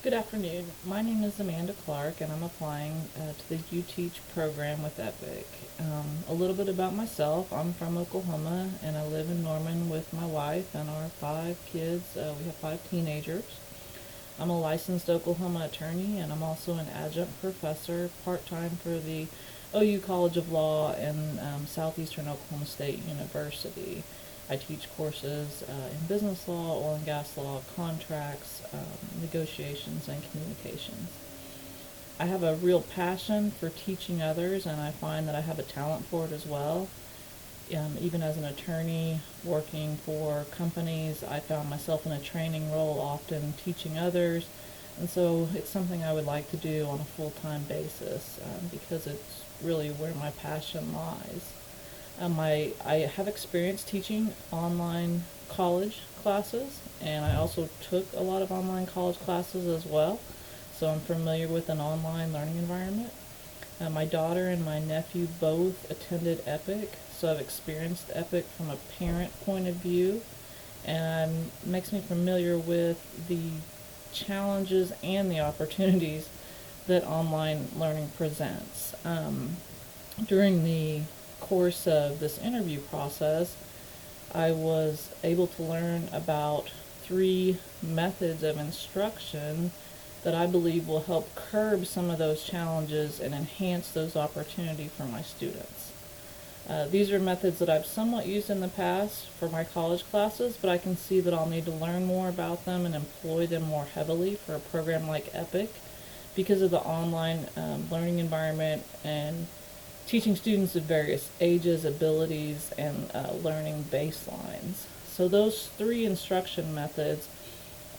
Good afternoon. My name is Amanda Clark, and I'm applying to the You Teach program with Epic. A little bit about myself. I'm from Oklahoma, and I live in Norman with my wife and our 5 kids. We have 5 teenagers. I'm a licensed Oklahoma attorney, and I'm also an adjunct professor part-time for the OU College of Law and Southeastern Oklahoma State University. I teach courses in business law, oil and gas law, contracts, negotiations, and communications. I have a real passion for teaching others, and I find that I have a talent for it as well. Even as an attorney working for companies, I found myself in a training role, often teaching others, and so it's something I would like to do on a full-time basis because it's really where my passion lies. I have experience teaching online college classes, and I also took a lot of online college classes as well, so I'm familiar with an online learning environment. My daughter and my nephew both attended Epic, so I've experienced Epic from a parent point of view, and makes me familiar with the challenges and the opportunities that online learning presents. During the course of this interview process, I was able to learn about 3 methods of instruction that I believe will help curb some of those challenges and enhance those opportunities for my students. These are methods that I've somewhat used in the past for my college classes, but I can see that I'll need to learn more about them and employ them more heavily for a program like EPIC because of the online learning environment and teaching students of various ages, abilities, and learning baselines. So those 3 instruction methods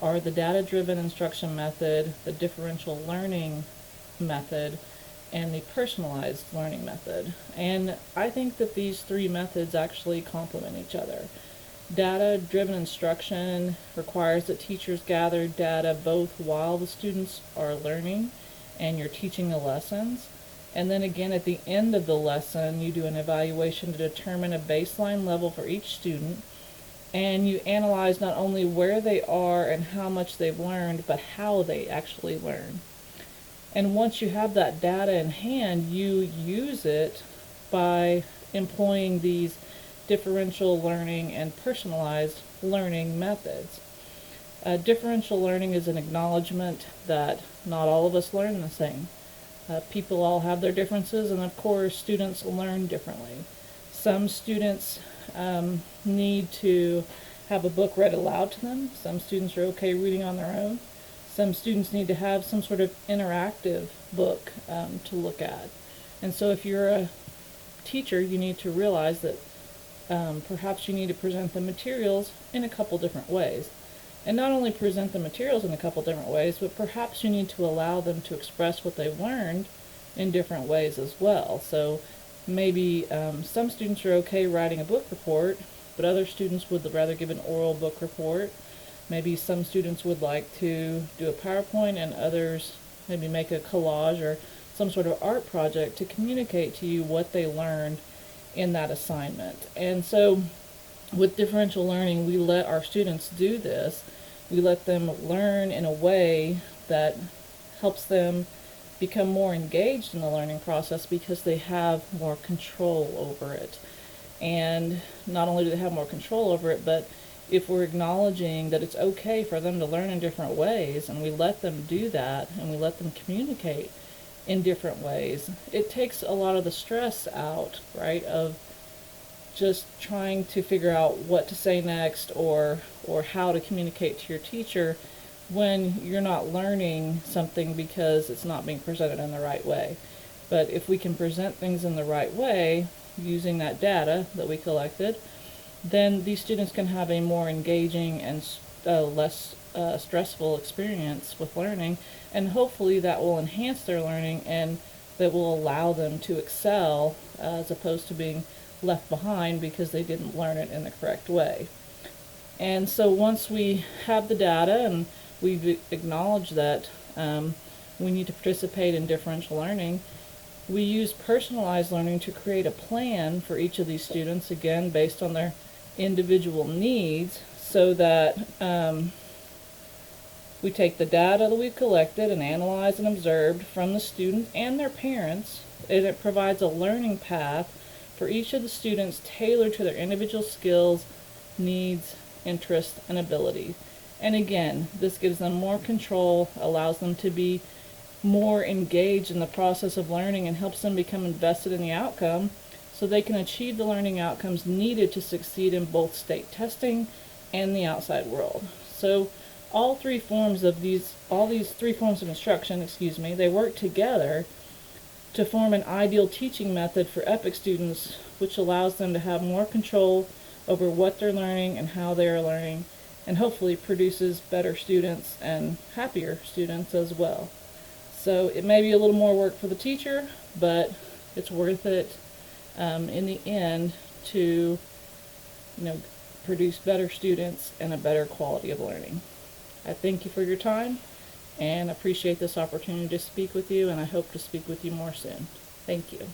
are the data-driven instruction method, the differential learning method, and the personalized learning method. And I think that these 3 methods actually complement each other. Data-driven instruction requires that teachers gather data both while the students are learning and you're teaching the lessons. And then again at the end of the lesson, you do an evaluation to determine a baseline level for each student, and you analyze not only where they are and how much they've learned, but how they actually learn. And once you have that data in hand, you use it by employing these differential learning and personalized learning methods. Differential learning is an acknowledgement that not all of us learn the same. People all have their differences, and of course, students learn differently. Some students need to have a book read aloud to them. Some students are okay reading on their own. Some students need to have some sort of interactive book to look at. And so if you're a teacher, you need to realize that perhaps you need to present the materials in a couple different ways. And not only present the materials in a couple different ways, but perhaps you need to allow them to express what they've learned in different ways as well. So maybe some students are okay writing a book report, but other students would rather give an oral book report. Maybe some students would like to do a PowerPoint, and others maybe make a collage or some sort of art project to communicate to you what they learned in that assignment. And so with differential learning, we let our students do this. We let them learn in a way that helps them become more engaged in the learning process because they have more control over it. And not only do they have more control over it, but if we're acknowledging that it's okay for them to learn in different ways, and we let them do that, and we let them communicate in different ways, it takes a lot of the stress out, right, of just trying to figure out what to say next or how to communicate to your teacher when you're not learning something because it's not being presented in the right way. But if we can present things in the right way using that data that we collected, then these students can have a more engaging and less stressful experience with learning, and hopefully that will enhance their learning and that will allow them to excel as opposed to being left behind because they didn't learn it in the correct way. And so once we have the data and we've acknowledged that we need to participate in differential learning, we use personalized learning to create a plan for each of these students, again, based on their individual needs, so that We take the data that we've collected and analyzed and observed from the students and their parents, and it provides a learning path for each of the students tailored to their individual skills, needs, interests, and abilities. And again, this gives them more control, allows them to be more engaged in the process of learning, and helps them become invested in the outcome so they can achieve the learning outcomes needed to succeed in both state testing and the outside world. So all these three forms of instruction, they work together to form an ideal teaching method for EPIC students, which allows them to have more control over what they're learning and how they are learning, and hopefully produces better students and happier students as well. So it may be a little more work for the teacher, but it's worth it in the end to produce better students and a better quality of learning. I thank you for your time and appreciate this opportunity to speak with you, and I hope to speak with you more soon. Thank you.